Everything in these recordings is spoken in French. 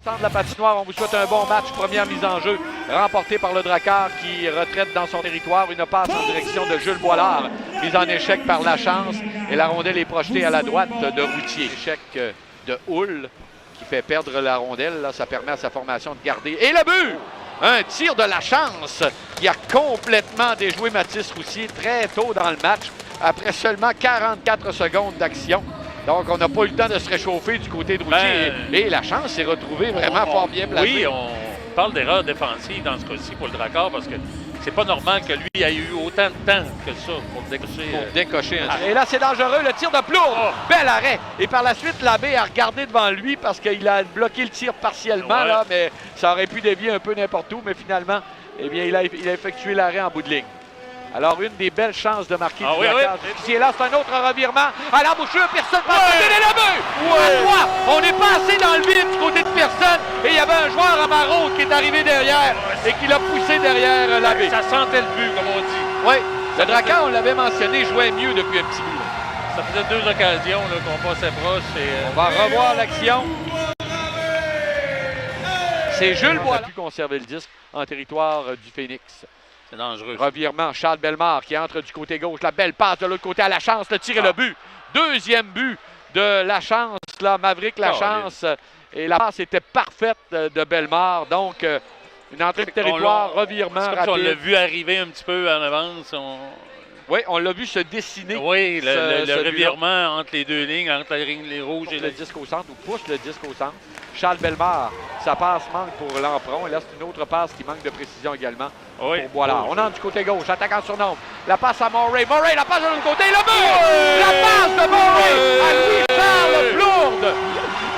temps de la patinoire, on vous souhaite un bon match. Première mise en jeu remportée par le Drakkar qui retraite dans son territoire. Une passe en direction de Jules Boilard. Mise en échec par Lachance. Et la rondelle est projetée à la droite de Routier. Échec de Houle qui fait perdre la rondelle. Là, ça permet à sa formation de garder. Et le but! Un tir de Lachance qui a complètement déjoué Mathis Roussier très tôt dans le match, après seulement 44 secondes d'action. Donc, on n'a pas eu le temps de se réchauffer du côté de Routier. Et Lachance s'est retrouvé vraiment fort bien placé. Oui, on parle d'erreur défensive dans ce cas-ci pour le Drakkar parce que c'est pas normal que lui ait eu autant de temps que ça pour décocher. Et là, c'est dangereux, le tir de Plourde. Bel arrêt. Et par la suite, l'abbé a regardé devant lui parce qu'il a bloqué le tir partiellement, là, mais ça aurait pu dévier un peu n'importe où. Mais finalement, eh bien, il a effectué l'arrêt en bout de ligne. Alors, une des belles chances de marquer du Drakkar. Ici et là, c'est un autre revirement. À l'embouchure, personne ne peut donner le but. À droite, on est passé dans le vide du côté de personne. Et il y avait un joueur à Marot qui est arrivé derrière et qui l'a poussé derrière l'abbé. Ça sentait le but, comme on dit. Oui, le Drakkar, on l'avait mentionné, jouait mieux depuis un petit bout. Ça faisait 2 occasions qu'on passait proche. On va revoir l'action. C'est Jules Boilard qui a pu conserver le disque en territoire du Phoenix. C'est dangereux. Revirement, Charles Bellemare qui entre du côté gauche. La belle passe de l'autre côté à Lachance. Le tir et le but. Deuxième but de Lachance, là, Maverick Lachance. Et la passe était parfaite de Bellemare. Donc, une entrée de territoire, revirement rapide. On l'a vu arriver un petit peu en avance. Oui, on l'a vu se dessiner. Oui, le revirement entre les deux lignes, entre la ligne les rouges et le disque au centre, ou pousse le disque au centre. Charles Bellemare, sa passe manque pour Lampron. Et là, c'est une autre passe qui manque de précision également pour Boilard. On entre du côté gauche, attaquant sur nombre. La passe à Murray. Murray, la passe de l'autre côté, le but! La passe de Murray à Louis-Charles Plourde.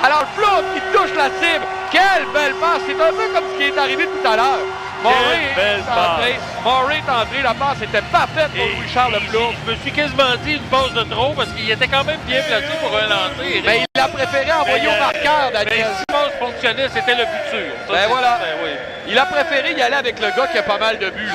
Alors, Plourde qui touche la cible. Quelle belle passe! C'est un peu comme ce qui est arrivé tout à l'heure. Murray est entré, la passe était parfaite pour Louis-Charles Plourde. Je me suis quasiment dit une passe de trop parce qu'il était quand même bien placé pour un lancer. Mais il a préféré envoyer au marqueur, Daniel. Mais si la passe fonctionnait, c'était le but sûr. Ça, ben voilà. Il a préféré y aller avec le gars qui a pas mal de buts.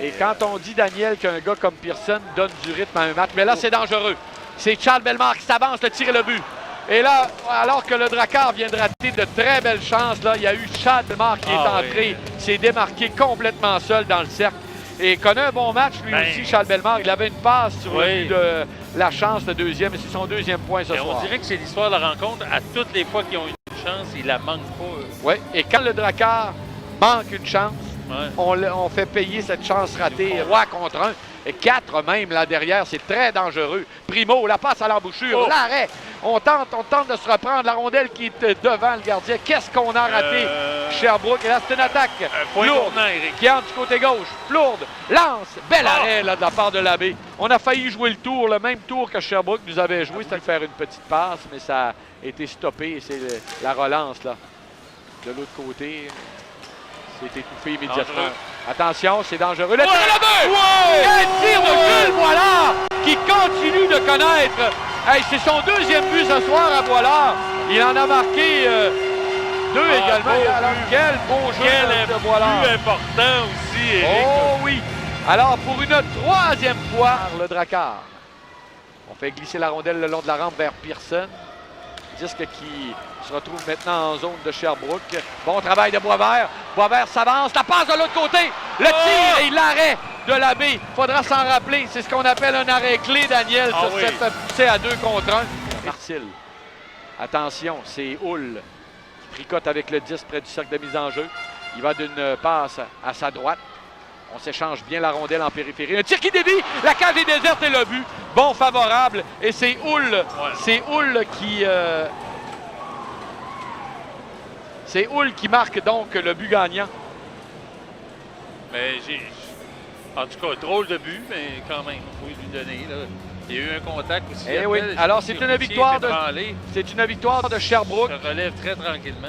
Et quand on dit, Daniel, qu'un gars comme Pearson donne du rythme à un match, mais là, c'est dangereux. C'est Charles Bellemare qui s'avance, le tir et le but. Et là, alors que le Drakkar vient de rater de très belles chances, là, il y a eu Charles Bellemare qui est entré, s'est démarqué complètement seul dans le cercle. Et connaît un bon match, lui aussi, Charles Bellemare. Il avait une passe sur le but de la chance, le deuxième, et c'est son deuxième point ce soir. On dirait que c'est l'histoire de la rencontre. À toutes les fois qu'ils ont une chance, ils la manquent pas. Oui, et quand le Drakkar manque une chance, on fait payer cette chance ratée 3 contre 1. Et 4 même là derrière, c'est très dangereux. Primo, la passe à l'embouchure, l'arrêt. On tente de se reprendre la rondelle qui est devant le gardien. Qu'est-ce qu'on a raté? Sherbrooke, et là c'est une attaque. Plourde qui entre du côté gauche. Plourde lance, bel arrêt là, de la part de l'abbé. On a failli jouer le tour, le même tour que Sherbrooke nous avait joué, c'était de faire une petite passe, mais ça a été stoppé. C'est la relance là. De l'autre côté, c'est étouffé immédiatement. Attention, c'est dangereux. Le tir et le but! Quel tir de Jules Boilard qui continue de connaître. Hey, c'est son deuxième but ce soir à Boilard. Il en a marqué 2 également. Alors, quel beau jeu de Boilard. Plus important aussi, Éric. Oh oui! Alors, pour une 3e fois, le Drakkar. On fait glisser la rondelle le long de la rampe vers Pearson. Disque qui se retrouve maintenant en zone de Sherbrooke. Bon travail de Boisvert. Boisvert s'avance. La passe de l'autre côté. Le tir et l'arrêt de l'abbé. Il faudra s'en rappeler. C'est ce qu'on appelle un arrêt clé, Daniel, sur cette poussée à 2 contre 1. Marcel. Attention, c'est Houle qui tricote avec le 10 près du cercle de mise en jeu. Il va d'une passe à sa droite. On s'échange bien la rondelle en périphérie. Un tir qui dévie. La cage est déserte et le but. Bon, favorable. Et c'est Houle. C'est Houle qui... C'est Houle qui marque donc le but gagnant. Mais en tout cas, drôle de but, mais quand même, il faut lui donner. Là. Il y a eu un contact aussi. Eh oui. Alors, c'est une victoire de Sherbrooke. Ça relève très tranquillement.